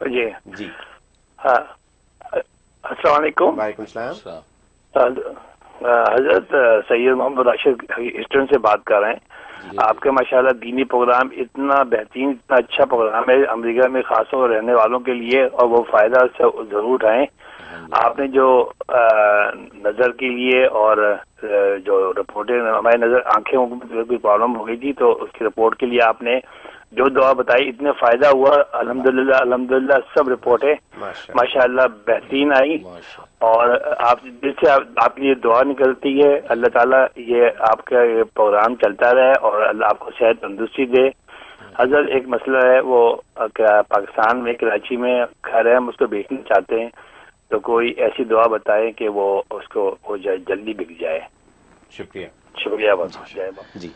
جی جی ہاں، السلام علیکم. وعلیکم السلام. حضرت سید محمد راشد ایسٹرن سے بات کر رہے ہیں. آپ کا ماشاءاللہ دینی پروگرام اتنا بہترین، اتنا اچھا پروگرام ہے امریکہ میں خاص طور رہنے والوں کے لیے، اور وہ فائدہ سے ضرور اٹھائیں. آپ نے جو نظر کے لیے اور جو رپورٹیں، ہماری نظر آنکھیں میں کوئی پرابلم ہو گئی تھی تو اس کی رپورٹ کے لیے آپ نے جو دعا بتائی اتنے فائدہ ہوا. الحمدللہ الحمدللہ سب رپورٹیں ماشاءاللہ بہترین آئی. اور آپ دل سے آپ کی یہ دعا نکلتی ہے اللہ تعالیٰ یہ آپ کا یہ پروگرام چلتا رہے اور اللہ آپ کو صحت تندرستی دے. حضرت ایک مسئلہ ہے، وہ پاکستان میں کراچی میں گھر ہے، ہم اس کو بیچنا چاہتے ہیں، تو کوئی ایسی دعا بتائیں کہ وہ اس کو ہو جائے، جلدی بک جائے. شکریہ بہت جی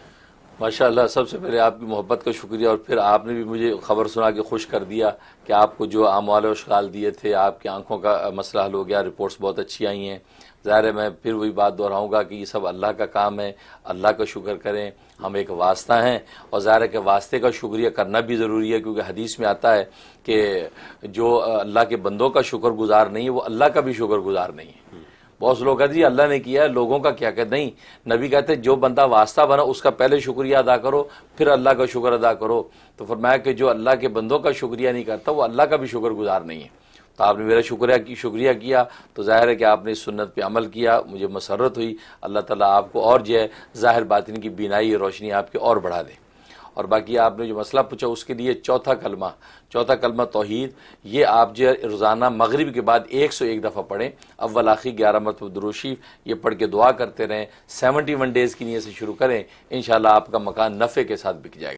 ماشاءاللہ. سب سے پہلے آپ کی محبت کا شکریہ، اور پھر آپ نے بھی مجھے خبر سنا کے خوش کر دیا کہ آپ کو جو اموال و اشغال دیے تھے آپ کی آنکھوں کا مسئلہ حل ہو گیا. رپورٹس بہت اچھی آئی ہیں. ظاہر ہے میں پھر وہی بات دہراؤں گا کہ یہ سب اللہ کا کام ہے، اللہ کا شکر کریں. ہم ایک واسطہ ہیں، اور ظاہر ہے کہ واسطے کا شکریہ کرنا بھی ضروری ہے، کیونکہ حدیث میں آتا ہے کہ جو اللہ کے بندوں کا شکر گزار نہیں ہے وہ اللہ کا بھی شکر گزار نہیں ہے. بہت سے لوگ کہتے ہیں اللہ نے کیا ہے، لوگوں کا کیا کہ نہیں. نبی کہتے ہیں جو بندہ واسطہ بنا اس کا پہلے شکریہ ادا کرو پھر اللہ کا شکر ادا کرو. تو فرمایا کہ جو اللہ کے بندوں کا شکریہ نہیں کرتا وہ اللہ کا بھی شکر گزار نہیں ہے. تو آپ نے میرا شکریہ کیا، تو ظاہر ہے کہ آپ نے اس سنت پہ عمل کیا، مجھے مسرت ہوئی. اللہ تعالیٰ آپ کو اور جو ہے ظاہر باطن کی بینائی روشنی آپ کی اور بڑھا دے. اور باقی آپ نے جو مسئلہ پوچھا اس کے لیے چوتھا کلمہ توحید، یہ آپ جو روزانہ مغرب کے بعد 101 دفعہ پڑھیں. اول آخر 11 مرتبہ درود شریف یہ پڑھ کے دعا کرتے رہیں. 71 ڈیز کی نیت سے شروع کریں، انشاءاللہ آپ کا مکان نفع کے ساتھ بک جائے گا.